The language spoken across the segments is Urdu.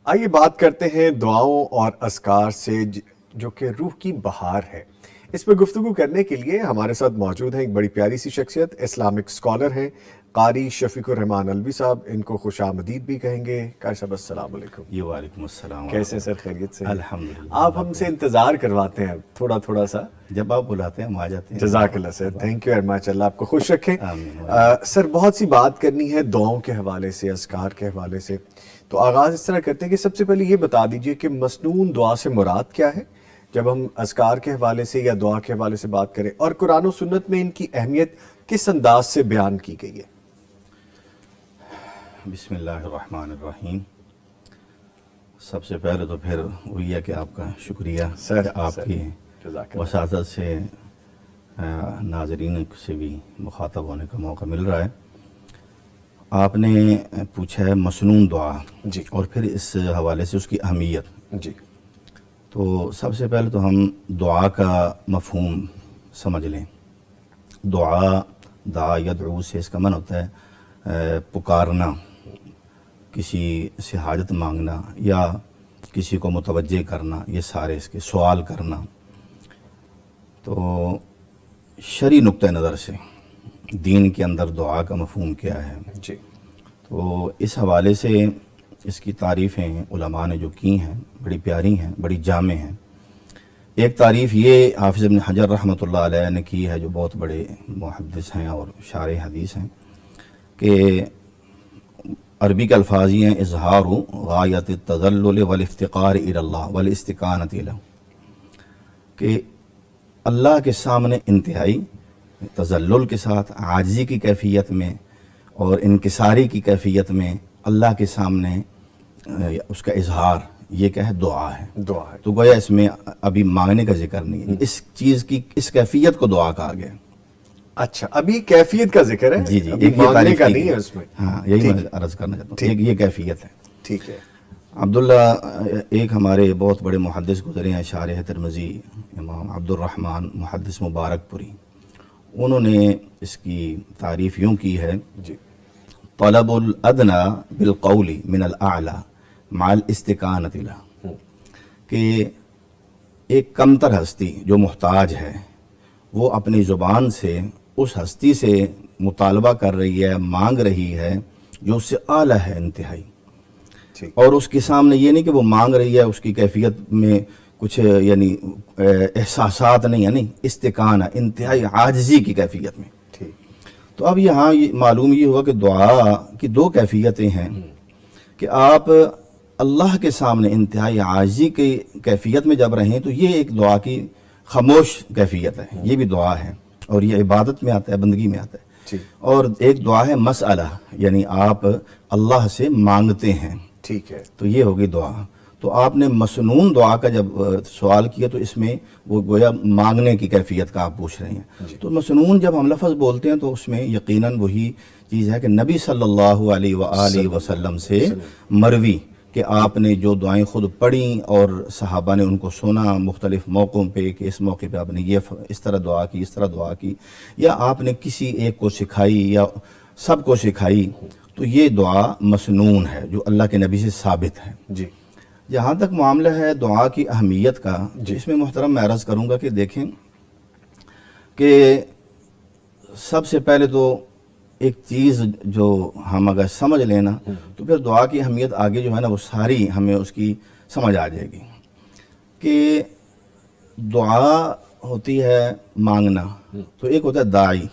آئیے بات کرتے ہیں دعاؤں اور اذکار سے جو کہ روح کی بہار ہے۔ اس پہ گفتگو کرنے کے لیے ہمارے ساتھ موجود ہیں ایک بڑی پیاری سی شخصیت، اسلامک اسکالر ہیں قاری شفیق الرحمان الوی صاحب، ان کو خوش آمدید بھی کہیں گے۔ قاری صاحب السلام علیکم۔ جی وعلیکم السلام۔ کیسے ہیں سر؟ خیریت سے؟ الحمدللہ۔ آپ ہم سے انتظار کرواتے ہیں تھوڑا تھوڑا سا، جب آپ بلاتے ہیں ہم آ جاتے ہیں۔ جزاک اللہ سر، تھینک یو ویری مچ، اللہ آپ کو خوش رکھیں۔ آمین۔ سر بہت سی بات کرنی ہے دعاؤں کے حوالے سے، اذکار کے حوالے سے، تو آغاز اس طرح کرتے ہیں کہ سب سے پہلے یہ بتا دیجئے کہ مسنون دعا سے مراد کیا ہے جب ہم اذکار کے حوالے سے یا دعا کے حوالے سے بات کریں، اور قرآن و سنت میں ان کی اہمیت کس انداز سے بیان کی گئی ہے؟ بسم اللہ الرحمن الرحیم۔ سب سے پہلے تو پھر وہی ہے کہ آپ کا شکریہ سر، کہ آپ کی جزاک اللہ۔ وساطت سے ناظرین سے بھی مخاطب ہونے کا موقع مل رہا ہے۔ آپ نے پوچھا ہے مسنون دعا، جی اور پھر اس حوالے سے اس کی اہمیت۔ جی تو سب سے پہلے تو ہم دعا کا مفہوم سمجھ لیں۔ دعا، دعا یدعو سے اس کا معنی ہوتا ہے پکارنا، کسی سے حاجت مانگنا یا کسی کو متوجہ کرنا، یہ سارے اس کے سوال کرنا۔ تو شرعی نقطہ نظر سے دین کے اندر دعا کا مفہوم کیا ہے؟ جی تو اس حوالے سے اس کی تعریفیں علماء نے جو کی ہیں بڑی پیاری ہیں، بڑی جامع ہیں۔ ایک تعریف یہ حافظ ابن حجر رحمۃ اللہ علیہ نے کی ہے، جو بہت بڑے محدث ہیں اور شارح حدیث ہیں، کہ عربی کے الفاظ یہ ہیں: اظہار غایت التذلل والافتقار الی اللہ والاستکانۃ لہ، کہ اللہ کے سامنے انتہائی تذلل کے ساتھ، عاجزی کی کیفیت میں اور انکساری کی کیفیت میں اللہ کے سامنے اس کا اظہار، یہ کیا ہے؟ دعا ہے۔ دعا ہے۔ تو گویا اس میں ابھی مانگنے کا ذکر نہیں ہے، اس چیز کی، اس کیفیت کو دعا کہا گیا۔ اچھا، ابھی کیفیت کا ذکر ہے، جی جی، ابھی ایک یہ مانگنے تعریف کا کی نہیں گئی ہے اس میں۔ ہاں، یہی میں عرض کرنا چاہتا ہوں، یہ کیفیت ہے۔ ٹھیک ہے۔ عبداللہ، ایک ہمارے بہت بڑے محدث گزرے ہیں، شارح ترمذی، امام عبد الرحمن محدث مبارک پوری، انہوں نے اس کی تعریف یوں کی ہے: جی طلب الادنی بالقول من الاعلی مع الاستکانۃ لہ، کہ ایک کمتر ہستی جو محتاج ہے، وہ اپنی زبان سے اس ہستی سے مطالبہ کر رہی ہے، مانگ رہی ہے جو اس سے اعلیٰ ہے انتہائی، ٹھیک۔ اور اس کے سامنے یہ نہیں کہ وہ مانگ رہی ہے اس کی کیفیت میں کچھ یعنی احساسات نہیں ہے، نہیں، استکانہ، انتہائی عاجزی کی کیفیت میں۔ ٹھیک۔ تو اب یہاں معلوم یہ ہوا کہ دعا کی دو کیفیتیں ہیں، کہ آپ اللہ کے سامنے انتہائی عاجزی کی کیفیت میں جب رہیں تو یہ ایک دعا کی خاموش کیفیت ہے، یہ بھی دعا ہے، اور یہ عبادت میں آتا ہے، بندگی میں آتا ہے۔ جی اور ایک دعا ہے مسئلہ، یعنی آپ اللہ سے مانگتے ہیں، ٹھیک ہے۔ تو یہ ہوگی دعا۔ تو آپ نے مسنون دعا کا جب سوال کیا تو اس میں وہ گویا مانگنے کی کیفیت کا آپ پوچھ رہے ہیں۔ تو مسنون جب ہم لفظ بولتے ہیں تو اس میں یقیناً وہی چیز ہے کہ نبی صلی اللہ علیہ وآلہ وسلم سے مروی، کہ آپ نے جو دعائیں خود پڑھیں اور صحابہ نے ان کو سنا مختلف موقعوں پہ، کہ اس موقع پہ آپ نے یہ اس طرح دعا کی، اس طرح دعا کی، یا آپ نے کسی ایک کو سکھائی یا سب کو سکھائی، تو یہ دعا مسنون ہے جو اللہ کے نبی سے ثابت ہے۔ جی جہاں تک معاملہ ہے دعا کی اہمیت کا، اس میں محترم میں عرض کروں گا کہ دیکھیں کہ سب سے پہلے تو ایک چیز جو ہم اگر سمجھ لینا تو پھر دعا کی اہمیت آگے جو ہے نا وہ ساری ہمیں اس کی سمجھ آ جائے گی، کہ دعا ہوتی ہے مانگنا، تو ایک ہوتا ہے داعی،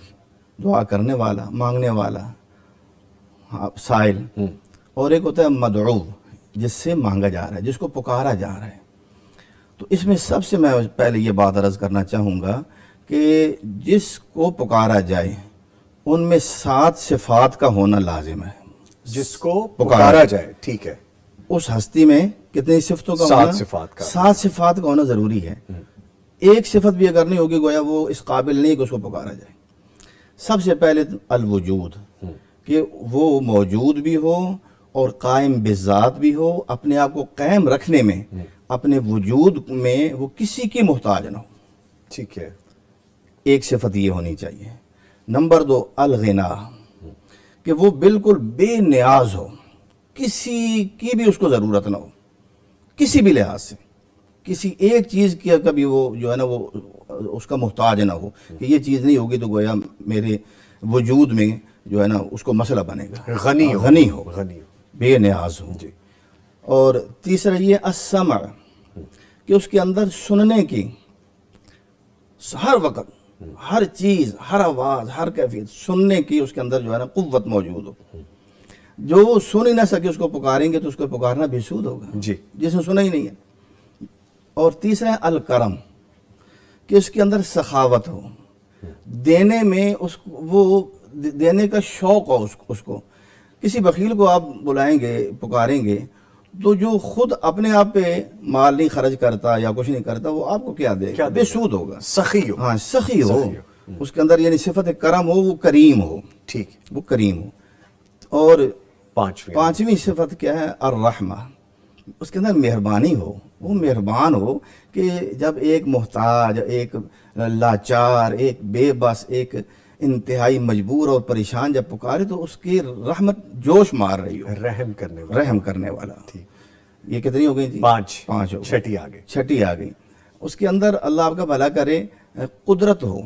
دعا کرنے والا، مانگنے والا، سائل، اور ایک ہوتا ہے مدعو، جس سے مانگا جا رہا ہے، جس کو پکارا جا رہا ہے۔ تو اس میں سب سے میں پہلے یہ بات عرض کرنا چاہوں گا کہ جس کو پکارا جائے ان میں 7 صفات کا ہونا لازم ہے۔ جس کو پکارا جائے، ٹھیک ہے، اس ہستی میں کتنی صفتوں کا ہونا؟ 7 صفات کا۔ 7 صفات کا ہونا ضروری ہے۔ ایک صفت بھی اگر نہیں ہوگی گویا وہ اس قابل نہیں کہ اس کو پکارا جائے۔ سب سے پہلے الوجود، کہ وہ موجود بھی ہو اور قائم بذات بھی ہو، اپنے آپ کو قائم رکھنے میں، اپنے وجود میں وہ کسی کی محتاج نہ ہو، ٹھیک ہے۔ ایک صفت یہ ہونی چاہیے۔ نمبر 2 الغنا، کہ وہ بالکل بے نیاز ہو، کسی کی بھی اس کو ضرورت نہ ہو، کسی بھی لحاظ سے کسی ایک چیز کی کبھی وہ جو ہے نا وہ اس کا محتاج نہ ہو کہ یہ چیز نہیں ہوگی تو گویا میرے وجود میں جو ہے نا اس کو مسئلہ بنے گا. غنی ہو غنی ہو, بے نیاز ہو. جی. اور تیسرا یہ السمع کہ اس کے اندر سننے کی ہر وقت ہر چیز ہر آواز ہر کیفیت سننے کی اس کے اندر جو ہے نا قوت موجود ہو. جو سن ہی نہ سکے اس کو پکاریں گے تو اس کو پکارنا بے سود ہوگا جی. جس نے سنا ہی نہیں ہے. اور تیسرا ہے الکرم کہ اس کے اندر سخاوت ہو, دینے میں وہ دینے کا شوق ہو اس کو. کسی بخیل کو آپ بلائیں گے پکاریں گے تو جو خود اپنے آپ پہ مال نہیں خرچ کرتا یا کچھ نہیں کرتا وہ آپ کو کیا دے گا؟ بے سود ہوگا. سخی ہو. ہاں سخی ہو, اس کے اندر یعنی صفت کرم ہو, وہ کریم ہو. ٹھیک, وہ کریم ہو. اور پانچویں صفت کیا ہے؟ الرحمہ, اس کے اندر مہربانی ہو. وہ مہربان ہو کہ جب ایک محتاج, ایک لاچار, ایک بے بس, ایک انتہائی مجبور اور پریشان جب پکارے تو اس کی رحمت جوش مار رہی ہو. رحم کرنے والا. یہ کتنی ہو گئی جی؟ 5 ہو. چھٹی آ گئی. اس کے اندر اللہ آپ کا بھلا کرے قدرت ہو,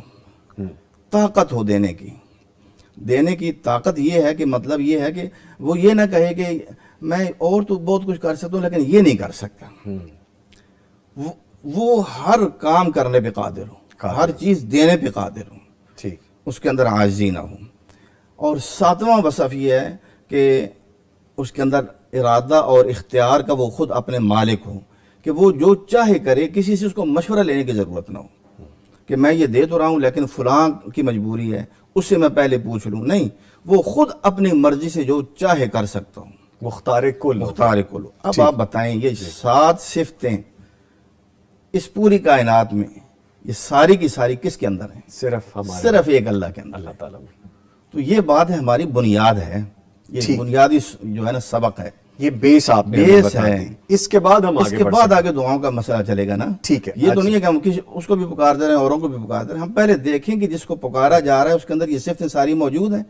طاقت ہو دینے کی طاقت. یہ ہے کہ مطلب یہ ہے کہ وہ یہ نہ کہے کہ میں اور تو بہت کچھ کر سکتا ہوں لیکن یہ نہیں کر سکتا. وہ ہر کام کرنے پہ قادر ہو, ہر چیز دینے پہ قادر ہو. ٹھیک. اس کے اندر عاجزی نہ ہو. اور 7واں وصف یہ ہے کہ اس کے اندر ارادہ اور اختیار کا وہ خود اپنے مالک ہو, کہ وہ جو چاہے کرے, کسی سے اس کو مشورہ لینے کی ضرورت نہ ہو کہ میں یہ دے تو رہا ہوں لیکن فلاں کی مجبوری ہے اس سے میں پہلے پوچھ لوں. نہیں, وہ خود اپنی مرضی سے جو چاہے کر سکتا ہوں. مختار کل. اب آپ بتائیں یہ 7 صفتیں اس پوری کائنات میں یہ ساری کی ساری کس کے اندر ہیں؟ صرف ایک اللہ کے اندر, اللہ تعالیٰ میں. تو یہ بات ہے ہماری بنیاد ہے, یہ بنیادی جو ہے نا سبق ہے, یہ بیس آپ نے بتا دی. اس کے بعد ہم آگے دعاؤں کا مسئلہ چلے گا نا. ٹھیک ہے. یہ تو نہیں ہے کہ ہم اس کو بھی پکار دے رہے ہیں اوروں کو بھی پکار دے رہے ہیں. ہم پہلے دیکھیں کہ جس کو پکارا جا رہا ہے اس کے اندر یہ صفتیں ساری موجود ہیں,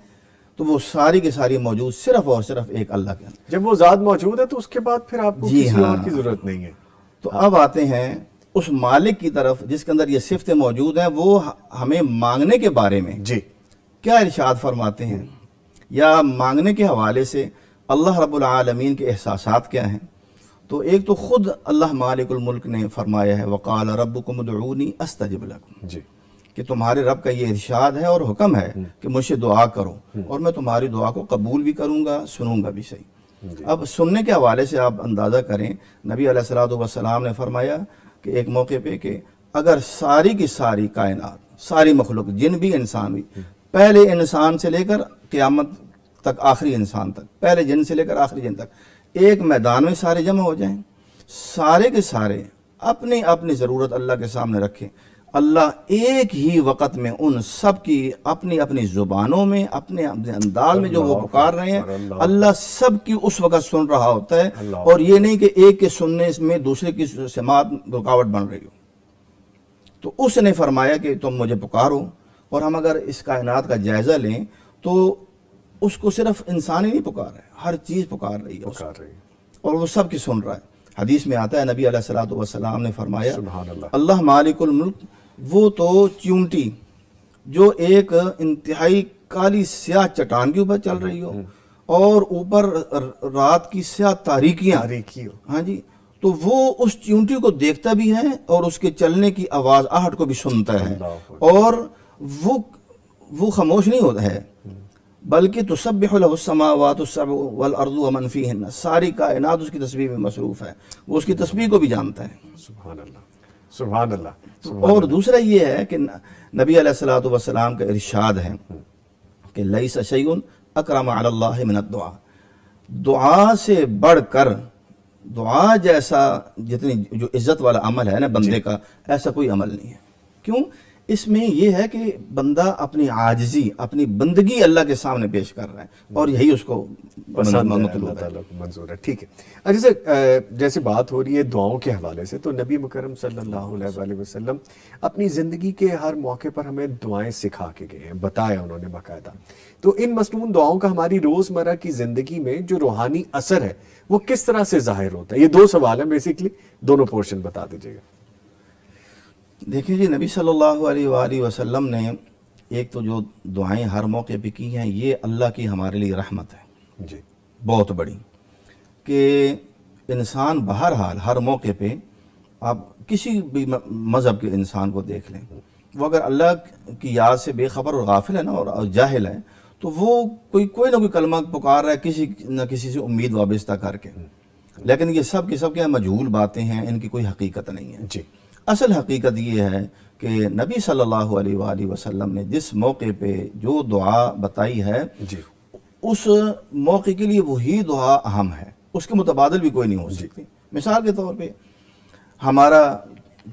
تو وہ ساری کی ساری موجود صرف اور صرف ایک اللہ کے اندر. جب وہ ذات موجود ہے تو اس کے بعد پھر آپ کو کسی اور کی ضرورت نہیں ہے. تو اب آتے ہیں اس مالک کی طرف جس کے اندر یہ صفتیں موجود ہیں. وہ ہمیں مانگنے کے بارے میں جی کیا ارشاد فرماتے ہیں, یا مانگنے کے حوالے سے اللہ رب العالمین کے احساسات کیا ہیں. تو ایک تو خود اللہ مالک الملک نے فرمایا ہے وقال ربکم ادعونی استجب لکم, جی, کہ تمہارے رب کا یہ ارشاد ہے اور حکم ہے کہ مجھ سے دعا کرو اور میں تمہاری دعا کو قبول بھی کروں گا, سنوں گا بھی صحیح. اب سننے کے حوالے سے آپ اندازہ کریں, نبی علیہ الصلوۃ والسلام نے فرمایا کہ ایک موقع پہ کہ اگر ساری کی ساری کائنات, ساری مخلوق, جن بھی انسان بھی, پہلے انسان سے لے کر قیامت تک آخری انسان تک, پہلے جن سے لے کر آخری جن تک, ایک میدان میں سارے جمع ہو جائیں, سارے کے سارے اپنی اپنی ضرورت اللہ کے سامنے رکھیں, اللہ ایک ہی وقت میں ان سب کی اپنی اپنی زبانوں میں اپنے اپنے انداز میں جو وہ پکار رہے ہیں, اللہ سب کی اس وقت سن رہا ہوتا ہے. اور یہ نہیں کہ ایک کے سننے میں دوسرے کی سماعت رکاوٹ بن رہی ہو. تو اس نے فرمایا کہ تم مجھے پکارو. اور ہم اگر اس کائنات کا جائزہ لیں تو اس کو صرف انسان ہی نہیں پکار رہا ہے, ہر چیز پکار رہی ہے اور وہ سب کی سن رہا ہے. حدیث میں آتا ہے نبی علیہ الصلوۃ والسلام نے فرمایا اللہ مالک الملک, وہ تو چیونٹی جو ایک انتہائی کالی سیاہ چٹان کے اوپر چل رہی ہو اور اوپر رات کی سیاہ تاریکیاں, ہاں جی, تو وہ اس چیونٹی کو دیکھتا بھی ہے اور اس کے چلنے کی آواز آہٹ کو بھی سنتا ہے, اور وہ خاموش نہیں ہوتا ہے بلکہ تسبح له السماوات السبع والارض ومن فیہن, ساری کائنات اس کی تسبیح میں مصروف ہے, وہ اس کی تسبیح کو بھی جانتا ہے. سبحان اللہ, سبحان اللہ. اور دوسرا یہ ہے کہ نبی علیہ الصلوۃ والسلام کا ارشاد ہے کہ لیس شیء اکرم علی اللہ من الدعاء, دعا سے بڑھ کر, دعا جیسا جتنی جو عزت والا عمل ہے نا بندے کا, ایسا کوئی عمل نہیں ہے. کیوں؟ اس میں یہ ہے کہ بندہ اپنی عاجزی، اپنی بندگی اللہ کے سامنے پیش کر رہا ہے، اور یہی اس کو پسند ہے، اللہ مطلوب ہے۔ تعالیٰ کو منظور ہے۔ ٹھیک ہے، اچھا سر، جیسے بات ہو رہی ہے دعاؤں کے حوالے سے، تو نبی مکرم صلی اللہ علیہ وآلہ وسلم اپنی زندگی کے ہر موقع پر ہمیں دعائیں سکھا کے گئے ہیں، بتایا انہوں نے باقاعدہ۔ تو ان مسنون دعاؤں کا ہماری روزمرہ کی زندگی میں جو روحانی اثر ہے وہ کس طرح سے ظاہر ہوتا ہے؟ یہ دو سوال ہیں بیسیکلی، دونوں پورشن بتا دیجیے گا۔ دیکھیں جی، نبی صلی اللہ علیہ وآلہ وسلم نے ایک تو جو دعائیں ہر موقع پہ کی ہیں، یہ اللہ کی ہمارے لیے رحمت ہے جی بہت بڑی، کہ انسان بہرحال ہر موقع پہ، آپ کسی بھی مذہب کے انسان کو دیکھ لیں، وہ اگر اللہ کی یاد سے بے خبر اور غافل ہے نا، اور جاہل ہے، تو وہ کوئی نہ کوئی کلمہ پکار رہا ہے کسی نہ کسی سے امید وابستہ کر کے، لیکن یہ سب کی سب کیا مجہول باتیں ہیں، ان کی کوئی حقیقت نہیں ہے۔ جی اصل حقیقت یہ ہے کہ نبی صلی اللہ علیہ وآلہ وسلم نے جس موقع پہ جو دعا بتائی ہے، جی اس موقع کے لیے وہی دعا اہم ہے، اس کے متبادل بھی کوئی نہیں ہو سکتی۔ مثال کے طور پہ ہمارا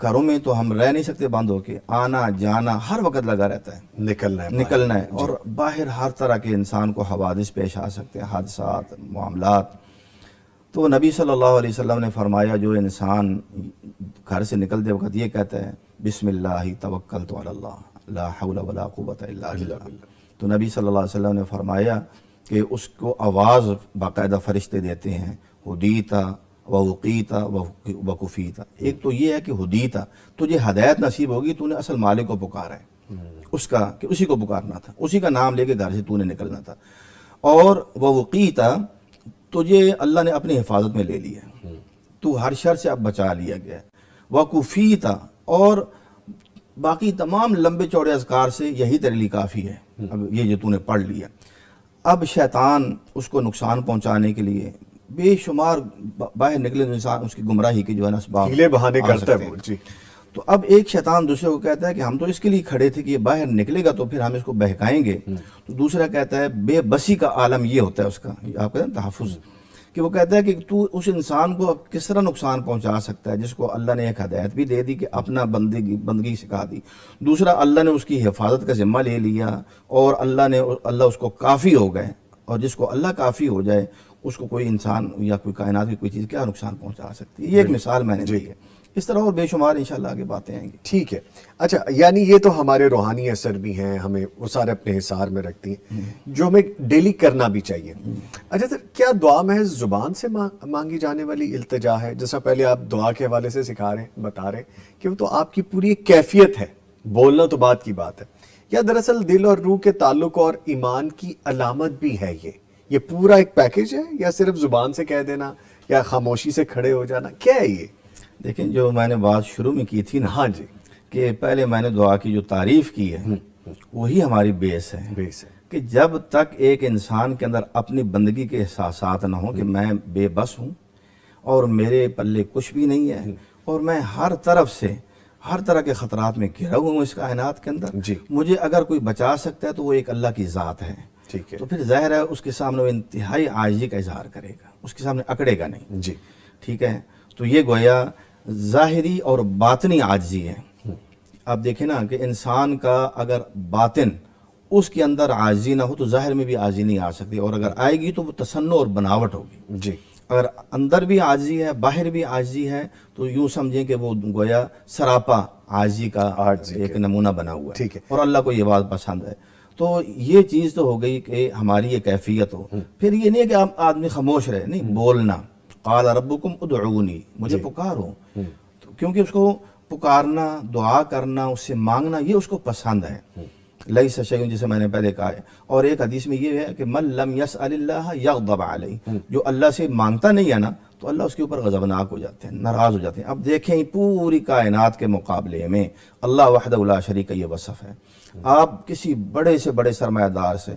گھروں میں تو ہم رہ نہیں سکتے بند ہو کے، آنا جانا ہر وقت لگا رہتا ہے، نکلنا ہے، اور باہر ہر طرح کے انسان کو حوادث پیش آ سکتے ہیں، حادثات، معاملات۔ تو نبی صلی اللہ علیہ وسلم نے فرمایا جو انسان گھر سے نکلتے وقت یہ کہتا ہے بسم اللہ توکلت علی اللہ لا حول ولا قوت الا باللہ، تو نبی صلی اللہ علیہ وسلم نے فرمایا کہ اس کو آواز باقاعدہ فرشتے دیتے ہیں، ہدیتا ووقیتا وکفیتا۔ ایک تو یہ ہے کہ ہدیتا، تجھے ہدایت نصیب ہوگی، تو نے اصل مالک کو پکارا ہے، اس کا کہ اسی کو پکارنا تھا، اسی کا نام لے کے گھر سے تو نے نکلنا تھا، اور ووقیتا، تجھے اللہ نے اپنی حفاظت میں لے لیا، تو ہر شر سے اب بچا لیا گیا، وکفیتا، اور باقی تمام لمبے چوڑے اذکار سے یہی تیرے لیے کافی ہے، اب یہ جو تو نے پڑھ لیا۔ اب شیطان اس کو نقصان پہنچانے کے لیے بے شمار باہر نکلے انسان اس کی گمراہی کے جو ہے نا اسباب ہیلے بہانے آ کرتا سکتے ہے ہیں۔ وہ۔ جی تو اب ایک شیطان دوسرے کو کہتا ہے کہ ہم تو اس کے لیے کھڑے تھے کہ یہ باہر نکلے گا تو پھر ہم اس کو بہکائیں گے، تو دوسرا کہتا ہے، بے بسی کا عالم یہ ہوتا ہے اس کا، آپ کہتے ہیں تحفظ، کہ وہ کہتا ہے کہ تو اس انسان کو کس طرح نقصان پہنچا سکتا ہے جس کو اللہ نے ایک ہدایت بھی دے دی کہ اپنا بندگی سکھا دی، دوسرا اللہ نے اس کی حفاظت کا ذمہ لے لیا، اور اللہ اس کو کافی ہو گئے، اور جس کو اللہ کافی ہو جائے اس کو کوئی انسان یا کوئی کائنات کی کوئی چیز کیا نقصان پہنچا سکتی ہے۔ یہ ایک مثال میں نے دی ہے، اس طرح اور بے شمار انشاءاللہ آگے باتیں آئیں گی۔ ٹھیک ہے، اچھا، یعنی یہ تو ہمارے روحانی اثر بھی ہیں، ہمیں وہ سارے اپنے حصار میں رکھتی ہیں جو ہمیں ڈیلی کرنا بھی چاہیے۔ اچھا سر، کیا دعا محض زبان سے مانگی جانے والی التجا ہے؟ جیسا پہلے آپ دعا کے حوالے سے سکھا رہے ہیں، بتا رہے ہیں کہ وہ تو آپ کی پوری ایک کیفیت ہے، بولنا تو بات کی بات ہے، یا دراصل دل اور روح کے تعلق اور ایمان کی علامت بھی ہے؟ یہ پورا ایک پیکج ہے، یا صرف زبان سے کہہ دینا یا خاموشی سے کھڑے ہو جانا، کیا ہے یہ؟ دیکھیں، جو میں نے بات شروع میں کی تھی نا، ہاں جی، کہ پہلے میں نے دعا کی جو تعریف کی ہے وہی ہماری بیس ہے، بیس ہے کہ جب تک ایک انسان کے اندر اپنی بندگی کے احساسات نہ ہوں کہ میں بے بس ہوں اور میرے پلے کچھ بھی نہیں ہے، اور میں ہر طرف سے ہر طرح کے خطرات میں گھرا ہوا ہوں اس کائنات کے اندر، جی، مجھے اگر کوئی بچا سکتا ہے تو وہ ایک اللہ کی ذات ہے، ٹھیک ہے، تو پھر ظاہر ہے اس کے سامنے وہ انتہائی عاجزی کا اظہار کرے گا، اس کے سامنے اکڑے گا نہیں، جی، ٹھیک ہے۔ تو یہ گویا ظاہری اور باطنی عاجزی ہے۔ اب دیکھیں نا کہ انسان کا اگر باطن اس کے اندر عاجزی نہ ہو تو ظاہر میں بھی عاجزی نہیں آ سکتی، اور اگر آئے گی تو وہ تصنع اور بناوٹ ہوگی۔ جی، اگر اندر بھی عاجزی ہے باہر بھی عاجزی ہے تو یوں سمجھیں کہ وہ گویا سراپا عاجزی کا ایک نمونہ بنا ہوا ہے، ٹھیک ہے، اور اللہ کو یہ بات پسند ہے۔ تو یہ چیز تو ہو گئی کہ ہماری یہ کیفیت ہو۔ پھر یہ نہیں ہے کہ آدمی خاموش رہے، نہیں، بولنا، قال ربکم ادعونی، مجھے پکارو، کیونکہ اس کو پکارنا، دعا کرنا، اس سے مانگنا، یہ اس کو پسند ہے۔ لیس شیء، جسے میں نے پہلے کہا ہے، اور ایک حدیث میں یہ ہے کہ من لم یسأل اللہ یغضب علیہ، جو اللہ سے مانگتا نہیں ہے نا تو اللہ اس کے اوپر غضبناک ہو جاتے ہیں، ناراض ہو جاتے ہیں۔ اب دیکھیں پوری کائنات کے مقابلے میں اللہ وحدہ لا شریک کا یہ وصف ہے۔ آپ کسی بڑے سے بڑے سرمایہ دار سے،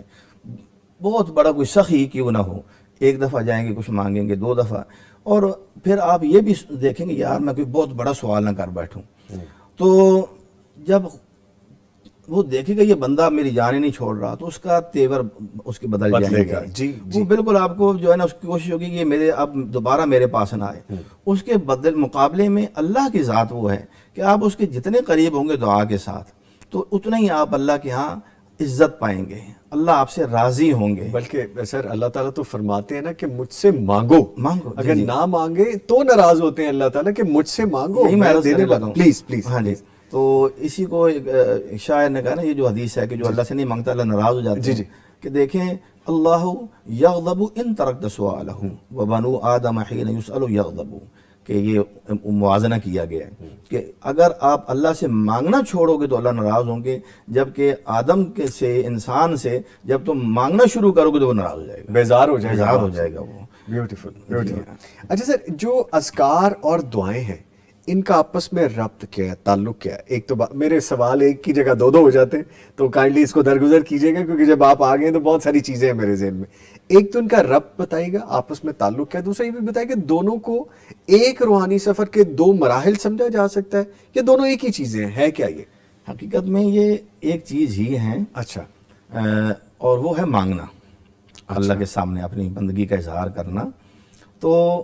بہت بڑا کوئی سخی کیوں نہ ہو، ایک دفعہ جائیں گے کچھ مانگیں گے، دو دفعہ، اور پھر آپ یہ بھی دیکھیں گے یار میں کوئی بہت بڑا سوال نہ کر بیٹھوں، تو جب وہ دیکھے گا یہ بندہ میری جان ہی نہیں چھوڑ رہا تو اس کا تیور اس کے بدل جائیں گے، جی، وہ بالکل آپ کو جو ہے نا اس کی کوشش ہوگی کہ یہ اب دوبارہ میرے پاس نہ آئے۔ اس کے مقابلے میں اللہ کی ذات وہ ہے کہ آپ اس کے جتنے قریب ہوں گے دعا کے ساتھ تو اتنا ہی آپ اللہ کے ہاں عزت پائیں گے، اللہ آپ سے راضی ہوں گے۔ بلکہ سر اللہ تعالیٰ تو فرماتے ہیں نا کہ مجھ سے مانگو، مانگو، جی اگر جی۔ نہ مانگے تو ناراض ہوتے ہیں اللہ تعالیٰ کہ مجھ سے مانگو، یہی میں عرض دینے کرنے والا لگا ہوں۔ ہوں۔ پلیز پلیز ہاں جی، تو اسی کو ایک شاعر نے کہا نا، یہ جو حدیث ہے کہ جو اللہ سے نہیں مانگتا اللہ ناراض ہو جاتے جی ہیں، جی۔ کہ دیکھیں اللہ یغضب ان ترکت سؤالہ وبنو آدم حین یسأل یغضب، کہ یہ موازنہ کیا گیا ہے کہ اگر آپ اللہ سے مانگنا چھوڑو گے تو اللہ ناراض ہوں گے، جبکہ آدم کے سے، انسان سے جب تم مانگنا شروع کرو گے تو وہ ناراض ہو جائے گا، بیزار ہو جائے گا، بیزار ہو جائے گا وہ۔ Beautiful beautiful. اچھا سر، جو اذکار اور دعائیں ہیں ان کا آپس میں ربط کیا ہے، تعلق کیا ہے؟ ایک تو میرے سوال ایک کی جگہ دو ہو جاتے ہیں، تو کائنڈلی اس کو درگزر کیجیے گا کیونکہ جب آپ آ گئے تو بہت ساری چیزیں ہیں میرے ذہن میں۔ ایک تو ان کا ربط بتائیے گا، آپس میں تعلق کیا ہے، دوسرا یہ بھی بتائیے کہ دونوں کو ایک روحانی سفر کے دو مراحل سمجھا جا سکتا ہے یا دونوں ایک ہی چیزیں ہیں، ہے کیا یہ؟ حقیقت میں یہ ایک چیز ہی ہے، اچھا، اور وہ ہے مانگنا، اللہ کے سامنے اپنی بندگی کا اظہار کرنا۔ تو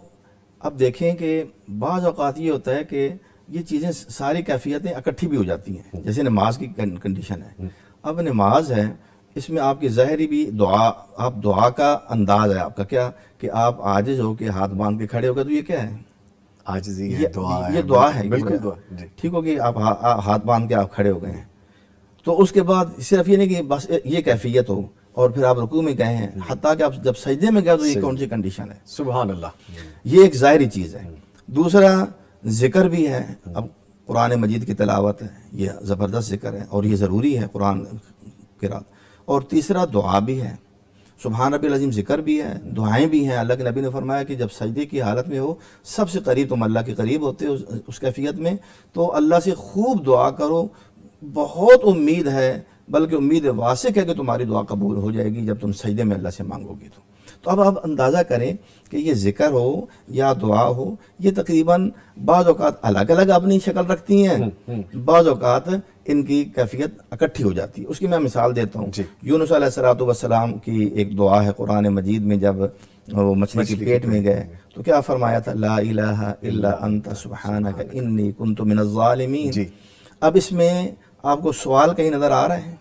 اب دیکھیں کہ بعض اوقات یہ ہوتا ہے کہ یہ چیزیں ساری کیفیتیں اکٹھی بھی ہو جاتی ہیں، جیسے نماز کی کنڈیشن ہے۔ اب نماز ہے، اس میں آپ کی ظاہری بھی دعا، آپ دعا کا انداز ہے آپ کا کیا کہ آپ عاجز ہو کے ہاتھ باندھ کے کھڑے ہو گئے، تو یہ کیا ہے؟ عاجزی ہے، دعا ہے، یہ دعا ہے، بالکل دعا، جی ٹھیک ہو کہ آپ ہاتھ باندھ کے آپ کھڑے ہو گئے ہیں۔ تو اس کے بعد صرف یہ نہیں کہ بس یہ کیفیت ہو اور پھر آپ رکوع میں گئے ہیں، حتیٰ کہ آپ جب سجدے میں گئے تو یہ کون سی کنڈیشن ہے؟ سبحان اللہ۔ یہ ایک ظاہری چیز ہے۔ دوسرا ذکر بھی ہے، اب قرآن مجید کی تلاوت ہے، یہ زبردست ذکر ہے اور یہ ضروری ہے قرآن قرات۔ اور تیسرا دعا بھی ہے، سبحان ربی العظیم ذکر بھی ہے، دعائیں بھی ہیں۔ اللہ کے نبی نے فرمایا کہ جب سجدے کی حالت میں ہو، سب سے قریب تم اللہ کے قریب ہوتے ہو اس کیفیت میں، تو اللہ سے خوب دعا کرو، بہت امید ہے، بلکہ امید واسق ہے کہ تمہاری دعا قبول ہو جائے گی جب تم سجدے میں اللہ سے مانگو گے۔ تو اب آپ اندازہ کریں کہ یہ ذکر ہو یا دعا ہو، یہ تقریباً بعض اوقات الگ الگ اپنی شکل رکھتی ہیں، بعض اوقات ان کی کیفیت اکٹھی ہو جاتی ہے۔ اس کی میں مثال دیتا ہوں۔ یونس علیہ السلام کی ایک دعا ہے قرآن مجید میں، جب وہ مچھلی کے پیٹ میں گئے تو کیا فرمایا تھا؟ لا الہ الا انت سبحانک انی کنت من الظالمین۔ اب اس میں آپ کو سوال کہیں نظر آ رہے ہیں؟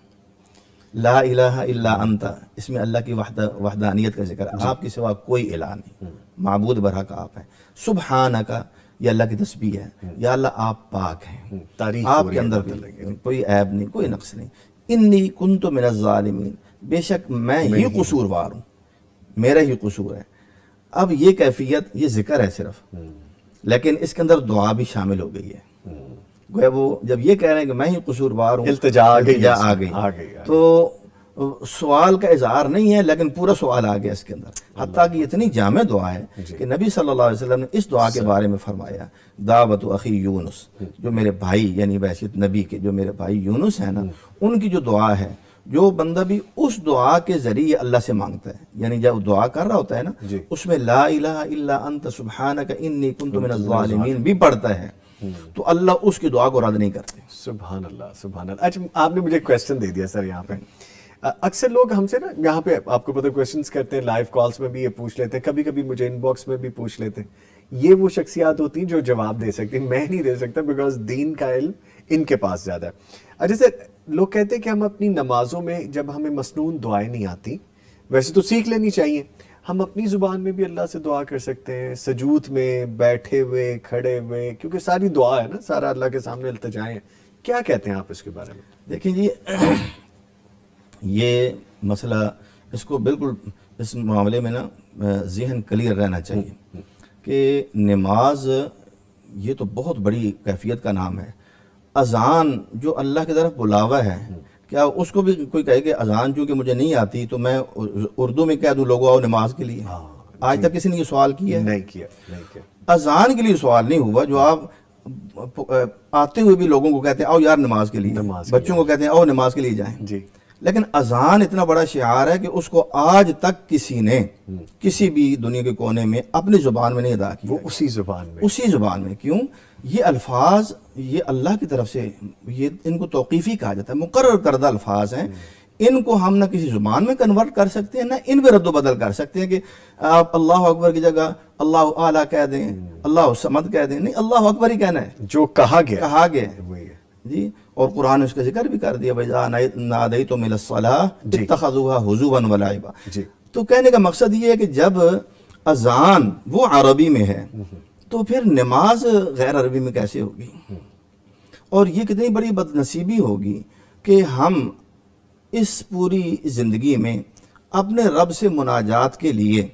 لا الہ الا انت، اس میں اللہ کی وحدانیت کا ذکر ہے، آپ کے سوا کوئی الہ نہیں، معبود برحق آپ ہیں۔ سبحانک، یہ اللہ کی تسبیح ہے، یا اللہ آپ پاک ہیں، تعریف آپ کے اندر کوئی عیب نہیں، کوئی نقص نہیں۔ انی کنت من الظالمین، بے شک میں ہی قصوروار ہوں، میرا ہی قصور ہے۔ اب یہ کیفیت، یہ ذکر ہے صرف، لیکن اس کے اندر دعا بھی شامل ہو گئی ہے۔ گویا وہ جب یہ کہہ رہے ہیں کہ میں ہی قصوروار ہوں، التجا آ گئی، تو سوال کا اظہار نہیں ہے لیکن پورا سوال آ گیا اس کے اندر۔ حتیٰ کہ اتنی جامع دعا ہے کہ نبی صلی اللہ علیہ وسلم نے اس دعا کے بارے میں فرمایا، دعوت اخی یونس، جو میرے بھائی یعنی بحیثیت نبی کے جو میرے بھائی یونس ہیں نا، ان کی جو دعا ہے، جو بندہ بھی اس دعا کے ذریعے اللہ سے مانگتا ہے، یعنی جب دعا کر رہا ہوتا ہے نا، اس میں لا الہ الا انت سبحانک انی کنت من الظالمین بھی پڑھتا ہے، تو اللہ اس کی دعا کو رد نہیں کرتے۔ سبحان اللہ، سبحان اللہ۔ اچھا، آپ نے مجھے کویسچن دے دیا سر یہاں پہ۔ اکثر لوگ ہم سے نا یہاں پہ آپ کو پتہ کویسچنس کرتے ہیں، لائیو کالز میں بھی یہ پوچھ لیتے ہیں، کبھی کبھی مجھے ان باکس میں بھی پوچھ لیتے ہیں۔ یہ وہ شخصیات ہوتی ہیں جو جواب دے سکتی ہیں، میں نہیں دے سکتا بیکاز دین کا علم ان کے پاس زیادہ ہے۔ اچھا سر، لوگ کہتے ہیں کہ ہم اپنی نمازوں میں جب ہمیں مسنون دعائیں نہیں آتی، ویسے تو سیکھ لینی چاہیے، ہم اپنی زبان میں بھی اللہ سے دعا کر سکتے ہیں، سجود میں، بیٹھے ہوئے، کھڑے ہوئے، کیونکہ ساری دعا ہے نا، سارا اللہ کے سامنے التجائیں ہیں۔ کیا کہتے ہیں آپ اس کے بارے میں؟ دیکھیں جی، یہ مسئلہ، اس کو بالکل اس معاملے میں نا ذہن کلیئر رہنا چاہیے کہ نماز یہ تو بہت بڑی کیفیت کا نام ہے۔ اذان جو اللہ کی طرف بلاوا ہے، کیا اس کو بھی کوئی کہے کہ اذان چونکہ مجھے نہیں آتی تو میں اردو میں کہہ دوں لوگوں آؤ نماز کے لیے؟ آج تک کسی نے یہ سوال کیا ہے؟ نہیں کیا۔ اذان کے لیے سوال نہیں ہوا، جو آپ آتے ہوئے بھی لوگوں کو کہتے ہیں آؤ یار نماز کے لیے، بچوں کو کہتے ہیں آؤ نماز کے لیے جائیں۔ لیکن اذان اتنا بڑا شعار ہے کہ اس کو آج تک کسی نے کسی بھی دنیا کے کونے میں اپنی زبان میں نہیں ادا کیا، وہ اسی زبان میں۔ کیوں؟ یہ الفاظ یہ اللہ کی طرف سے، یہ ان کو توقیفی کہا جاتا ہے، مقرر کردہ الفاظ ہیں، ان کو ہم نہ کسی زبان میں کنورٹ کر سکتے ہیں، نہ ان میں رد و بدل کر سکتے ہیں کہ آپ اللہ اکبر کی جگہ اللہ اعلیٰ کہہ دیں، اللہ الصمد کہہ دیں، نہیں، اللہ اکبر ہی کہنا ہے جو کہا گیا جی۔ اور قرآن نے اس کا ذکر بھی کر دیا وَإِذَا نَادَيْتُمْ إِلَى الصَّلَاةِ اتَّخَذُوهَا هُزُوًا وَلَعِبًا. جی تو کہنے کا مقصد یہ ہے کہ جب اذان وہ عربی میں ہے تو پھر نماز غیر عربی میں کیسے ہوگی؟ اور یہ کتنی بڑی بد نصیبی ہوگی کہ ہم اس پوری زندگی میں اپنے رب سے مناجات کے لیے،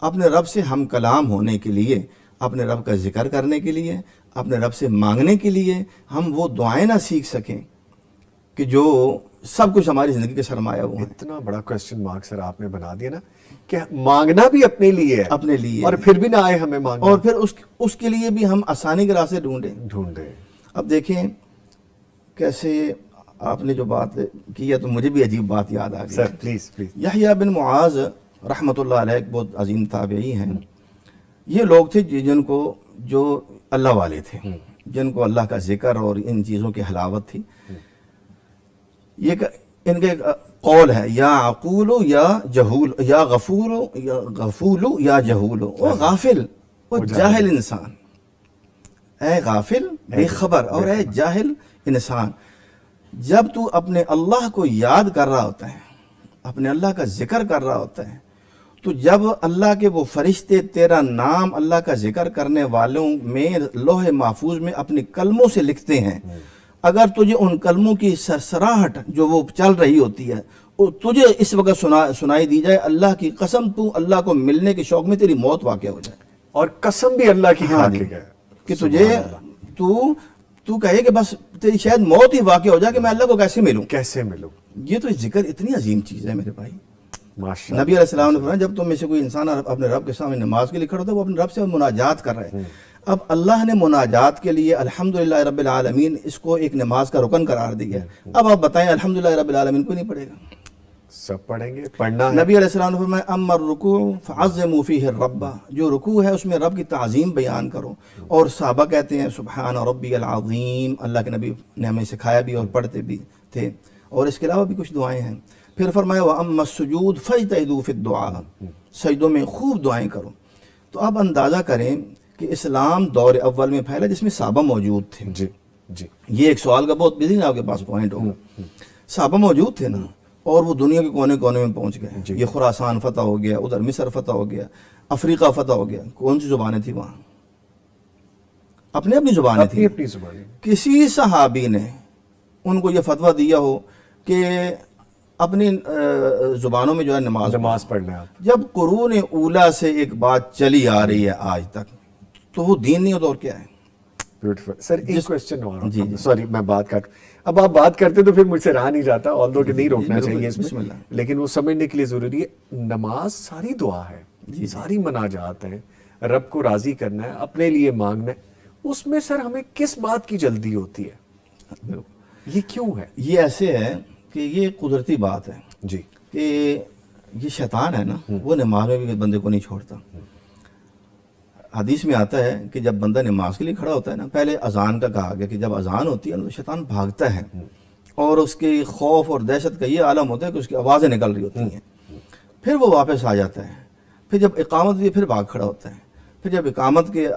اپنے رب سے ہم کلام ہونے کے لیے، اپنے رب کا ذکر کرنے کے لیے، اپنے رب سے مانگنے کے لیے ہم وہ دعائیں نہ سیکھ سکیں کہ جو سب کچھ ہماری زندگی کے سرمایہ وہ ہیں. اتنا بڑا کوسچن مارک سر آپ نے بنا دیا نا کہ مانگنا بھی اپنے لیے ہے، اپنے لیے اور پھر بھی نہ آئے ہمیں مانگنا، اور پھر اس کے لیے بھی ہم آسانی کے راستے ڈھونڈے. اب دیکھیں کیسے آپ نے جو بات کی ہے تو مجھے بھی عجیب بات یاد آ گئی. Sir please please. یحییٰ بن معاذ رحمۃ اللہ علیہ ایک بہت عظیم تابعی ہیں. یہ لوگ تھے جن کو جو اللہ والے تھے، جن کو اللہ کا ذکر اور ان چیزوں کی حلاوت تھی. یہ ان کا ایک قول ہے یا عقول یا جہول یا غفور یا غفول یا جہول، وہ غافل وہ جاہل انسان، اے غافل بے خبر اور اے جاہل انسان. جب تو اپنے اللہ کو یاد کر رہا ہوتا ہے، اپنے اللہ کا ذکر کر رہا ہوتا ہے، تو جب اللہ کے وہ فرشتے تیرا نام اللہ کا ذکر کرنے والوں میں لوح محفوظ میں اپنے کلموں سے لکھتے ہیں، اگر تجھے ان کلموں کی سرسراہٹ جو وہ چل رہی ہوتی ہے وہ تجھے اس وقت سنائی دی جائے، اللہ کی قسم تو اللہ کو ملنے کے شوق میں تیری موت واقع ہو جائے. اور قسم بھی اللہ کی کھا کے گئے کہ تجھے تو کہے کہ بس تیری شاید موت ہی واقع ہو جائے کہ میں اللہ کو کیسے ملوں. یہ تو ذکر اتنی عظیم چیز ہے میرے بھائی. نبی علیہ السلام نے فرمایا جب تم میں سے کوئی انسان اپنے رب کے سامنے نماز کے لیے کھڑا ہوتا ہے وہ اپنے رب سے مناجات کر رہے ہیں. اب اللہ نے مناجات کے لیے الحمدللہ رب العالمین اس کو ایک نماز کا رکن قرار دیا ہے. اب آپ بتائیں الحمدللہ رب العالمین کو نہیں پڑھے گا؟ سب پڑھیں گے، پڑھنا ہے. نبی علیہ السلام نے فرمایا اما الرکوع فعظموا فیہ الرب، جو رکوع ہے اس میں رب کی تعظیم بیان کرو. اور صحابہ کہتے ہیں سبحان ربی العظیم، اللہ کے نبی نے ہمیں سکھایا بھی اور پڑھتے بھی تھے. اور اس کے علاوہ بھی کچھ دعائیں ہیں. پھر فرمایا وَأَمَّا السُّجُودُ فَاجْتَهِدُوا فِي الدُّعَاءِ، سجدوں میں خوب دعائیں کرو. تو آپ اندازہ کریں کہ اسلام دور اول میں پھیلا جس میں صحابہ موجود تھے. جی جی. یہ ایک سوال کا بہت بزی آپ کے پاس پوائنٹ ہوگا. صحابہ موجود تھے نا، اور وہ دنیا کے کونے کونے میں پہنچ گئے. یہ خراسان فتح ہو گیا، ادھر مصر فتح ہو گیا، افریقہ فتح ہو گیا. کون سی زبانیں تھیں وہاں؟ اپنی زبانیں تھیں. اپنی زبانیں. کسی صحابی نے ان کو یہ فتویٰ دیا ہو کہ اپنی زبانوں میں جو ہے نماز پڑھنا ہے. جب قرون اولا سے ایک بات چلی آ رہی ہے آج تک، تو وہ دین نہیں ہوتا اور کیا ہے؟ بیوٹیفل. سر ایک کوسچن اور، جی سوری میں بات کر، اب آپ بات کرتے تو پھر مجھ سے رہا نہیں جاتا، آلدو کہ نہیں روکنا چاہیے اس بسم میں، اللہ. لیکن وہ سمجھنے کے لیے ضروری ہے. نماز ساری دعا ہے، ساری مناجات ہیں، رب کو راضی کرنا ہے، اپنے لیے مانگنا ہے. اس میں سر ہمیں کس بات کی جلدی ہوتی ہے؟ یہ کیوں ہے؟ یہ ایسے ہے کہ یہ قدرتی بات ہے جی کہ یہ شیطان ہے نا، وہ نماز میں بھی بندے کو نہیں چھوڑتا. حدیث میں آتا ہے کہ جب بندہ نماز کے لیے کھڑا ہوتا ہے نا، پہلے اذان کا کہا گیا کہ جب اذان ہوتی ہے نا تو شیطان بھاگتا ہے، اور اس کے خوف اور دہشت کا یہ عالم ہوتا ہے کہ اس کی آوازیں نکل رہی ہوتی ہیں. پھر وہ واپس آ جاتا ہے. پھر جب اقامت ہوتی ہے پھر بھاگ کھڑا ہوتا ہے. پھر جب اقامت کے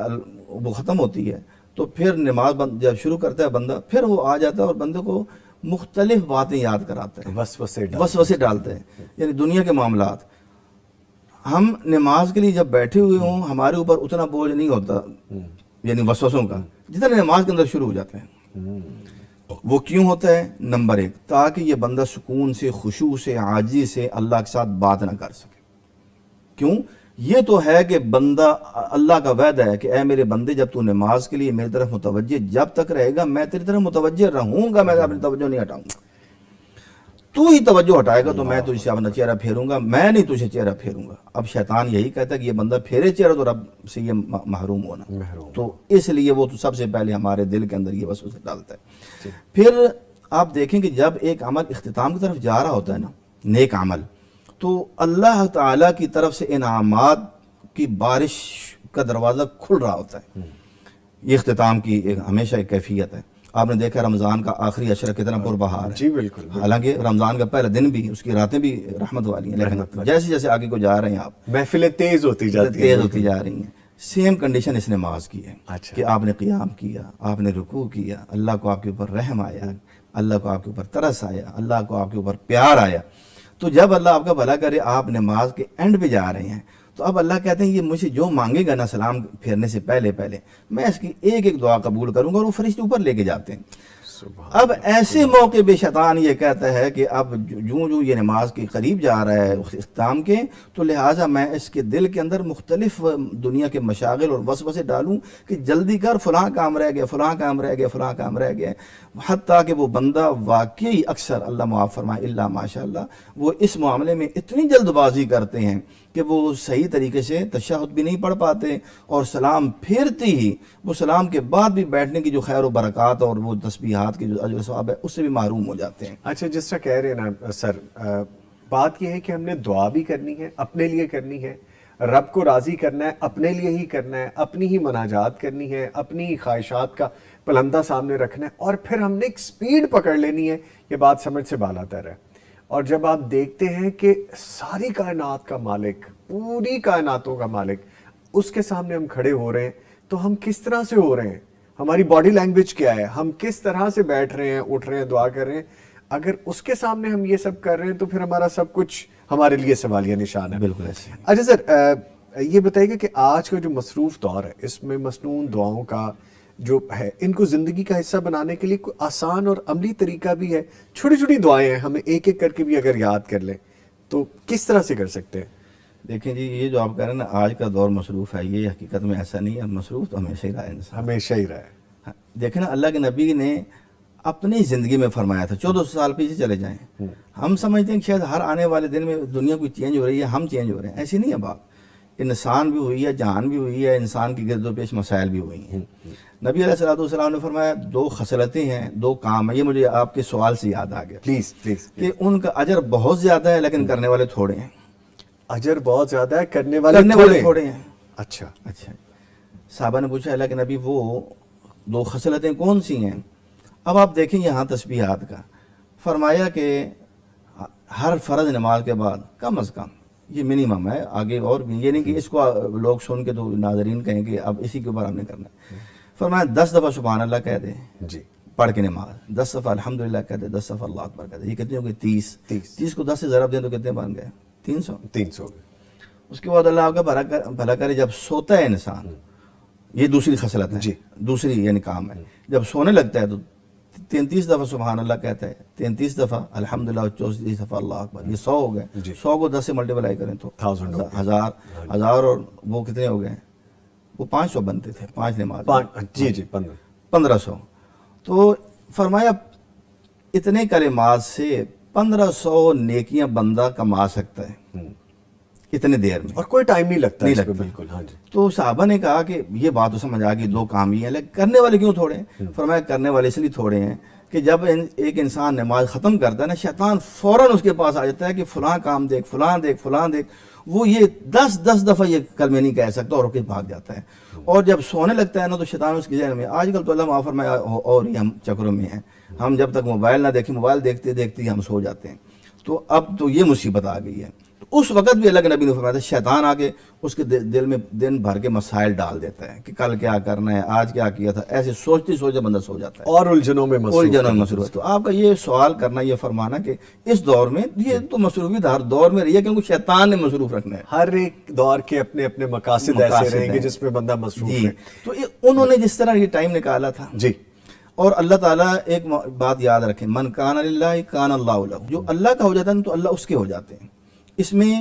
وہ ختم ہوتی ہے تو پھر نماز جب شروع کرتا ہے بندہ، پھر وہ آ جاتا ہے اور بندے کو مختلف باتیں یاد کراتا ہے، وسوسے ڈالتے ہیں. یعنی دنیا کے معاملات. ہم نماز کے لیے جب بیٹھے ہوئے ہوں ہمارے اوپر اتنا بوجھ نہیں ہوتا یعنی وسوسوں کا، جتنا نماز کے اندر شروع ہو جاتے ہیں. وہ کیوں ہوتا ہے؟ نمبر ایک، تاکہ یہ بندہ سکون سے، خشوع سے، عاجزی سے اللہ کے ساتھ بات نہ کر سکے. کیوں؟ یہ تو ہے کہ بندہ، اللہ کا وعدہ ہے کہ اے میرے بندے جب تو نماز کے لیے میری طرف متوجہ جب تک رہے گا میں تیری طرف متوجہ رہوں گا، میں اپنی توجہ نہیں ہٹاؤں گا. تو ہی توجہ ہٹائے گا تو میں تجھ سے اپنا چہرہ پھیروں گا، میں نہیں تجھے چہرہ پھیروں گا. اب شیطان یہی کہتا ہے کہ یہ بندہ پھیرے چہرہ تو رب سے یہ محروم ہونا. تو اس لیے وہ تو سب سے پہلے ہمارے دل کے اندر یہ وسوسے ڈالتا ہے. پھر آپ دیکھیں کہ جب ایک عمل اختتام کی طرف جا رہا ہوتا ہے نا، نیک عمل، تو اللہ تعالیٰ کی طرف سے انعامات کی بارش کا دروازہ کھل رہا ہوتا ہے. یہ اختتام کی ہمیشہ ایک کیفیت ہے. آپ نے دیکھا رمضان کا آخری عشرہ کتنا پربہار ہے. جی بالکل. حالانکہ رمضان کا پہلا دن بھی، اس کی راتیں بھی رحمت والی ہیں، لیکن جیسے جیسے آگے کو جا رہے ہیں آپ، محفلیں تیز ہوتی جا رہی ہیں. سیم کنڈیشن اس نماز کی ہے اچھا. کہ آپ نے قیام کیا، آپ نے رکوع کیا، اللہ کو آپ کے اوپر رحم آیا، اللہ کو آپ کے اوپر ترس آیا، اللہ کو آپ کے اوپر پیار آیا، تو جب اللہ آپ کا بھلا کرے آپ نماز کے اینڈ پہ جا رہے ہیں تو اب اللہ کہتے ہیں یہ مجھے جو مانگے گا نا سلام پھیرنے سے پہلے میں اس کی ایک ایک دعا قبول کروں گا، اور وہ فرشتے اوپر لے کے جاتے ہیں۔ اب ایسے موقع پہ شیطان یہ کہتا ہے کہ اب جو یہ نماز کے قریب جا رہا ہے اختتام کے، تو لہٰذا میں اس کے دل کے اندر مختلف دنیا کے مشاغل اور وسوسے ڈالوں کہ جلدی کر، فلاں کام رہ گیا، فلاں کام رہ گیا، فلاں کام رہ گیا، حتیٰ کہ وہ بندہ واقعی اکثر اللہ معاف فرمائے اللہ ماشاء اللہ وہ اس معاملے میں اتنی جلد بازی کرتے ہیں کہ وہ صحیح طریقے سے تشہد بھی نہیں پڑھ پاتے، اور سلام پھیرتے ہی وہ سلام کے بعد بھی بیٹھنے کی جو خیر و برکات اور وہ تسبیحات کی جو اجر و ثواب ہے اس سے بھی محروم ہو جاتے ہیں۔ اچھا، جس طرح کہہ رہے ہیں نا سر، بات یہ ہے کہ ہم نے دعا بھی کرنی ہے، اپنے لیے کرنی ہے، رب کو راضی کرنا ہے، اپنے لیے ہی کرنا ہے، اپنی ہی مناجات کرنی ہے، اپنی ہی خواہشات کا پلندہ سامنے رکھنا ہے، اور پھر ہم نے ایک سپیڈ پکڑ لینی ہے۔ یہ بات سمجھ سے بالاتر ہے۔ اور جب آپ دیکھتے ہیں کہ ساری کائنات کا مالک، پوری کائناتوں کا مالک، اس کے سامنے ہم کھڑے ہو رہے ہیں، تو ہم کس طرح سے ہو رہے ہیں؟ ہماری باڈی لینگویج کیا ہے؟ ہم کس طرح سے بیٹھ رہے ہیں، اٹھ رہے ہیں، دعا کر رہے ہیں؟ اگر اس کے سامنے ہم یہ سب کر رہے ہیں تو پھر ہمارا سب کچھ ہمارے لیے سوالیہ نشان ہے۔ بالکل ایسے۔ اچھا سر، یہ بتائیے گا کہ آج کا جو مصروف دور ہے اس میں مسنون دعاؤں کا جو ہے، ان کو زندگی کا حصہ بنانے کے لیے کوئی آسان اور عملی طریقہ بھی ہے؟ چھوٹی چھوٹی دعائیں ہیں، ہمیں ایک ایک کر کے بھی اگر یاد کر لیں تو کس طرح سے کر سکتے ہیں؟ دیکھیں جی، یہ جو آپ کہہ رہے ہیں نا آج کا دور مصروف ہے، یہ حقیقت میں ایسا نہیں ہے، مصروف تو ہمیشہ ہی رہا ہے انسان، ہمیشہ ہی رہا ہے۔ دیکھیں نا اللہ کے نبی نے اپنی زندگی میں فرمایا تھا، 1400 سال پیچھے چلے جائیں، ہم سمجھتے ہیں کہ شاید ہر آنے والے دن میں دنیا کوئی چینج ہو رہی ہے، ہم چینج ہو رہے ہیں، ایسی نہیں ہے بات۔ انسان بھی ہوئی ہے، جہان بھی ہوئی ہے، انسان کی گرد و پیش مسائل بھی ہوئی ہیں۔ نبی علیہ الصلوۃ والسلام نے فرمایا 2 خصلتیں ہیں، 2 کام ہیں، یہ مجھے آپ کے سوال سے یاد آ گیا پلیز پلیز۔ کہ ان کا اجر بہت زیادہ ہے لیکن کرنے والے تھوڑے ہیں۔ اجر بہت زیادہ ہے، کرنے والے تھوڑے ہیں۔ اچھا اچھا، صحابہ نے پوچھا اللہ کے نبی وہ 2 خصلتیں کون سی ہیں؟ اب آپ دیکھیں یہاں تسبیحات کا فرمایا کہ ہر فرض نماز کے بعد کم از کم، یہ منیمم ہے، آگے اور بھی یہ نہیں کہ اس کو لوگ سن کے تو ناظرین کہیں کہ اب اسی کے اوپر ہم نے کرنا ہے، فرمایا 10 دفعہ سبحان اللہ کہہ دیں جی، پڑھ کے نماز، 10 دفعہ الحمدللہ کہہ دیں، 10 دفعہ اللہ اکبر کہہ دیں، یہ کتنے ہو گئے؟ 30 کو 10 سے ضرب دیں تو کتنے بن گئے؟ 300۔ اس کے بعد اللہ آپ کا بھلا کرے جب سوتا ہے انسان، یہ دوسری خصلت ہے، دوسری یعنی کام ہے، جب سونے لگتا ہے تو 33 دفعہ سبحان اللہ کہتا ہے، 33 دفعہ الحمدللہ، 34 دفعہ اللہ اکبر، یہ 100 ہو گئے۔ 100 کو 10 سے ملٹیپلائی کریں تو 1000 اور وہ کتنے ہو گئے؟ وہ 500 بنتے تھے، 5 نماز، جی 1500۔ تو فرمایا اتنے کلمات سے 1500 نیکیاں بندہ کما سکتا ہے اتنے دیر میں، اور کوئی ٹائم نہیں لگتا اس پہ، بالکل۔ ہاں جی۔ تو صحابہ نے کہا کہ یہ بات تو سمجھ آ گئی 2 کام ہی ہیں، لیکن کرنے والے کیوں تھوڑے ہیں؟ فرمایا کرنے والے اس لیے تھوڑے ہیں کہ جب ایک انسان نماز ختم کرتا ہے نا، شیطان فوراً اس کے پاس آ جاتا ہے کہ فلاں کام دیکھ، فلاں دیکھ، فلاں دیکھ، وہ یہ 10 دفعہ یہ کلمے نہیں کہہ سکتا اور بھاگ جاتا ہے، اور جب سونے لگتا ہے نا تو شیطان اس کے ذہن میں، آج کل تو اللہ معاف فرمائے اور ہی ہم چکروں میں ہیں، ہم جب تک موبائل نہ دیکھیں، موبائل دیکھتے دیکھتے ہی ہم سو جاتے ہیں، تو اب تو یہ مصیبت آ گئی ہے۔ اس وقت بھی اللہ کے نبی نے فرمایا تھا شیطان آ کے اس کے دل میں دن بھر کے مسائل ڈال دیتا ہے کہ کل کیا کرنا ہے، آج کیا کیا تھا، ایسے سوچتے سوچتے بندہ سو جاتا ہے اور الجھنوں میں مصروف۔ تو آپ کا یہ سوال کرنا، یہ فرمانا کہ اس دور میں یہ تو مصروفیت ہر دور میں رہی ہے کیونکہ شیطان نے مصروف رکھنا ہے، ہر ایک دور کے اپنے اپنے مقاصد ایسے رہیں گے جس میں بندہ مصروف ہے۔ تو انہوں نے جس طرح یہ ٹائم نکالا تھا جی، اور اللہ تعالیٰ ایک بات یاد رکھیں، من کان للہ کان اللہ لہ، جو اللہ کا ہو جاتا ہے تو اللہ اس کے ہو جاتے ہیں۔ اس میں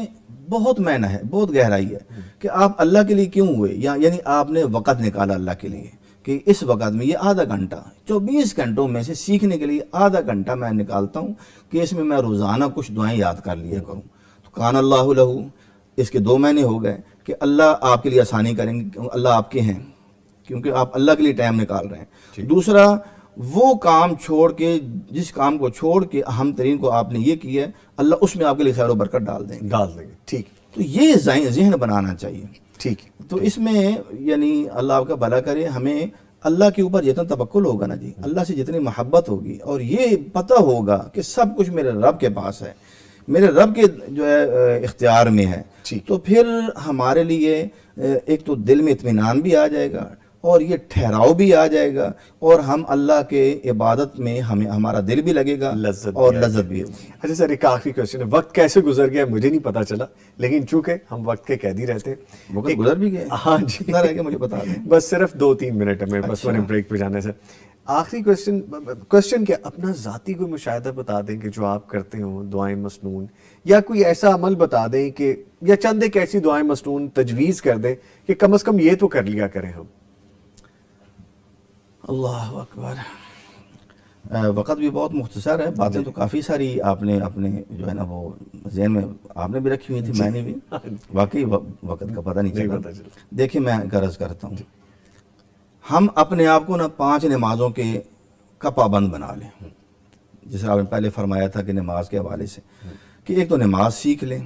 بہت معنی ہے، بہت گہرائی ہے کہ آپ اللہ کے لیے کیوں ہوئے، یعنی آپ نے وقت نکالا اللہ کے لیے کہ اس وقت میں یہ آدھا گھنٹہ 24 گھنٹوں میں سے سیکھنے کے لیے آدھا گھنٹہ میں نکالتا ہوں کہ اس میں روزانہ کچھ دعائیں یاد کر لیا کروں۔ تو کان اللہ لہ، اس کے 2 معنی ہو گئے کہ اللہ آپ کے لیے آسانی کریں گے، اللہ آپ کے ہیں کیونکہ آپ اللہ کے لیے ٹائم نکال رہے ہیں۔ دوسرا، وہ کام چھوڑ کے، جس کام کو چھوڑ کے اہم ترین کو آپ نے یہ کیا ہے، اللہ اس میں آپ کے لیے خیر و برکت ڈال دیں گے۔ ٹھیک، تو یہ ذہن بنانا چاہیے۔ ٹھیک، تو اس میں یعنی اللہ آپ کا بھلا کرے، ہمیں اللہ کے اوپر جتنا توکل ہوگا نا جی، اللہ سے جتنی محبت ہوگی اور یہ پتہ ہوگا کہ سب کچھ میرے رب کے پاس ہے، میرے رب کے جو ہے اختیار میں ہے، تو پھر ہمارے لیے ایک تو دل میں اطمینان بھی آ جائے گا، اور یہ ٹھہراؤ بھی آ جائے گا اور ہم اللہ کے عبادت میں ہمیں ہمارا دل بھی لگے گا اور لذت بھی ہوگی۔ اچھا سر، ایک آخری کوشچن ہے، وقت کیسے گزر گیا مجھے نہیں پتا چلا، لیکن چونکہ ہم وقت کے قیدی رہتے ہیں، وقت گزر بھی گیا، ہاں جی، کتنا رہ گیا مجھے بتا دیں۔ بس صرف 2-3 منٹ ہمیں بس ورنہ بریک پہ جانا ہے سر۔ آخری کوشچن کیا اپنا ذاتی کوئی مشاہدہ بتا دیں کہ جو آپ کرتے ہوں دعائیں مسنون، یا کوئی ایسا عمل بتا دیں کہ یا چند ایک ایسی دعائیں مسنون تجویز کر دیں کہ کم از کم یہ تو کر لیا کریں ہم۔ اللہ اکبر۔ وقت بھی بہت مختصر ہے، باتیں تو کافی ساری آپ نے اپنے جو ہے نا وہ ذہن میں آپ نے بھی رکھی ہوئی تھی، میں نے بھی، واقعی وقت کا پتہ نہیں چلا۔ دیکھیں میں غرض کرتا ہوں، ہم اپنے آپ کو نا 5 نمازوں کا پابند بنا لیں، جیسے آپ نے پہلے فرمایا تھا کہ نماز کے حوالے سے، کہ ایک تو نماز سیکھ لیں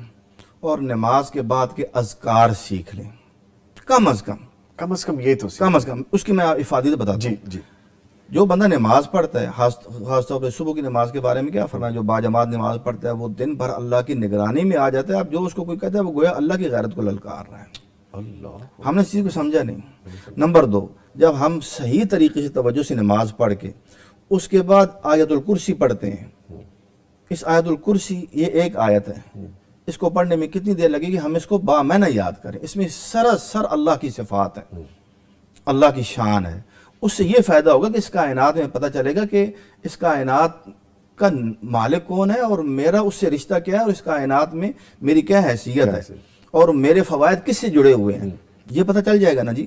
اور نماز کے بعد کے اذکار سیکھ لیں، کم از کم یہ تو کم از کم اس کی میں افادیت بتاتا ہوں۔ جی جو بندہ نماز پڑھتا ہے، خاص طور پہ صبح کی نماز کے بارے میں کیا فرمایا، جو باجماعت نماز پڑھتا ہے وہ دن بھر اللہ کی نگرانی میں آ جاتا ہے۔ اب جو اس کو کوئی کہتا ہے وہ گویا اللہ کی غیرت کو للکار رہا ہے۔ اللہ، ہم نے اس چیز کو سمجھا نہیں۔ نمبر 2، جب ہم صحیح طریقے سے توجہ سے نماز پڑھ کے اس کے بعد آیت الکرسی پڑھتے ہیں، اس آیت الکرسی یہ ایک آیت ہے، اس کو پڑھنے میں کتنی دیر لگے گی، ہم اس کو بامعنی یاد کریں، اس میں سراسر اللہ کی صفات ہے، اللہ کی شان ہے۔ اس سے یہ فائدہ ہوگا کہ اس کائنات میں پتہ چلے گا کہ اس کائنات کا مالک کون ہے اور میرا اس سے رشتہ کیا ہے، اور اس کائنات میں میری کیا حیثیت ہے اور میرے فوائد کس سے جڑے ہوئے ہیں، یہ پتہ چل جائے گا نا جی۔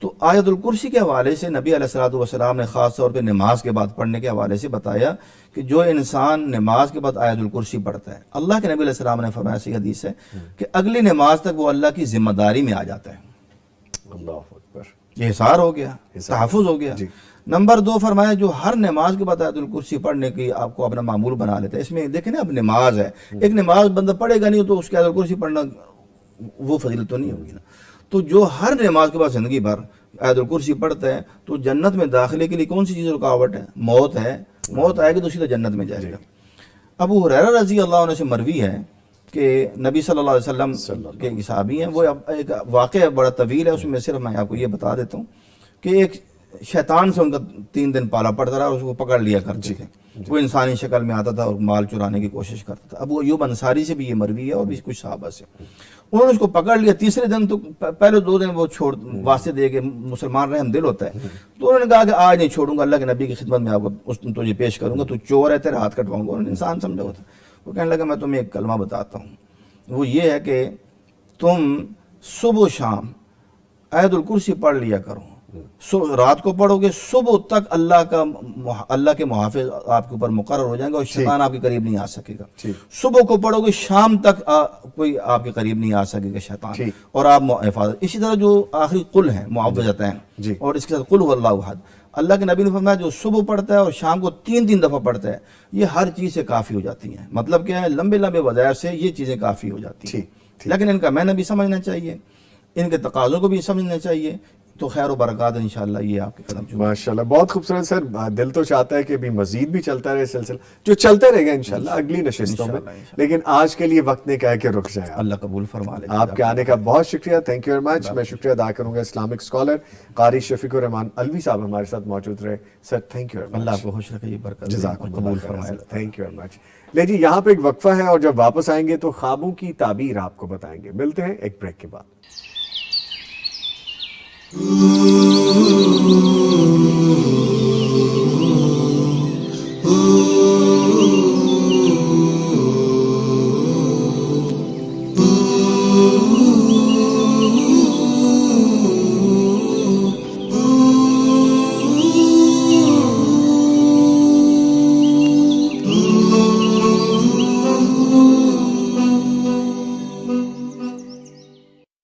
تو آیت الکرسی کے حوالے سے نبی علیہ الصلوۃ والسلام نے خاص طور پہ نماز کے بعد پڑھنے کے حوالے سے بتایا کہ جو انسان نماز کے بعد آیت الکرسی پڑھتا ہے، اللہ کے نبی علیہ السلام نے فرمایا، صحیح حدیث ہے، کہ اگلی نماز تک وہ اللہ کی ذمہ داری میں آ جاتا ہے۔ اللہ اکبر، یہ حصار ہو گیا، تحفظ ہو گیا۔ نمبر 2 فرمایا، جو ہر نماز کے بعد آیت الکرسی پڑھنے کی آپ کو اپنا معمول بنا لیتا ہے۔ اس میں دیکھیں نا، اب نماز ہے، ایک نماز بندہ پڑھے گا نہیں تو اس کی آیت الکرسی پڑھنا وہ فضیلت تو نہیں ہوگی نا۔ تو جو ہر نماز کے بعد زندگی بھر آیت الکرسی پڑھتا ہے تو جنت میں داخلے کے لیے کون سی چیز رکاوٹ ہے؟ موت ہے، موت آئے گی تو سیدھا جنت میں جائے گا۔ ابو ہریرہ رضی اللہ عنہ سے مروی ہے کہ نبی صلی اللہ علیہ وسلم کے صحابی ہیں، وہ ایک واقعہ بڑا طویل ہے، اس میں صرف میں آپ کو یہ بتا دیتا ہوں کہ ایک شیطان سے ان کا 3 دن پالا پڑتا رہا اور اس کو پکڑ لیا کرتے تھے۔ وہ انسانی شکل میں آتا تھا اور مال چرانے کی کوشش کرتا تھا۔ ابو ایوب انصاری سے بھی یہ مروی ہے اور بھی کچھ صحابہ سے۔ انہوں نے اس کو پکڑ لیا، تیسرے دن تو پہلے 2 دن وہ چھوڑ واسطے دے کے، مسلمان رحم دل ہوتا ہے، تو انہوں نے کہا کہ آج نہیں چھوڑوں گا، اللہ کے نبی کی خدمت میں آپ کو تجھے پیش کروں گا، تو چور ہے، تیرے ہاتھ کٹواؤں گا۔ انہوں نے انسان سمجھا ہوتا، وہ کہنے لگا میں تمہیں ایک کلمہ بتاتا ہوں، وہ یہ ہے کہ تم صبح و شام آیت الکرسی پڑھ لیا کرو، رات کو پڑھو گے، صبح تک اللہ کے محافظ آپ کے اوپر مقرر ہو جائیں گے اور شیطان آپ کے قریب نہیں آ سکے گا۔ صبح کو پڑھو گے، شام تک کوئی آپ کے قریب نہیں آ سکے گا شیطان، اور آپ حفاظت۔ اسی طرح جو آخری قل ہے، معوذتین، اور اس کے ساتھ قل هو اللہ احد، اللہ کے نبی نے فرمایا جو صبح پڑھتا ہے اور شام کو 3 دفعہ پڑھتا ہے، یہ ہر چیز سے کافی ہو جاتی ہیں۔ مطلب کیا ہے، لمبے لمبے وظائف سے یہ چیزیں کافی ہو جاتی ہیں، لیکن ان کا معنی بھی سمجھنا چاہیے، ان کے تقاضوں کو بھی سمجھنا چاہیے، تو خیر و برکات انشاءاللہ یہ آپ کے قدم چومیں۔ ماشاءاللہ، بہت خوبصورت سر۔ دل تو چاہتا ہے کہ بھی مزید بھی چلتا رہے سلسلہ، جو چلتا رہے گا انشاءاللہ اگلی نشستوں میں، لیکن آج کے لیے وقت نے کہا کہ رک جائے۔ اللہ قبول فرما لے۔ آپ کے آنے کا بہت شکریہ، تھینک یو ویری مچ۔ میں شکریہ ادا کروں گا اسلامک اسکالر قاری شفیق الرحمان الوی صاحب ہمارے ساتھ موجود رہے۔ Sir thank you very much, اللہ آپ کو خوش رکھے، یہ برکت جزاک اللہ قبول فرمائے۔ تھینک یو ویری مچ۔ لے جی، یہاں پہ ایک وقفہ ہے اور جب واپس آئیں گے تو خوابوں کی تعبیر آپ کو بتائیں گے۔ ملتے ہیں ایک بریک کے بعد۔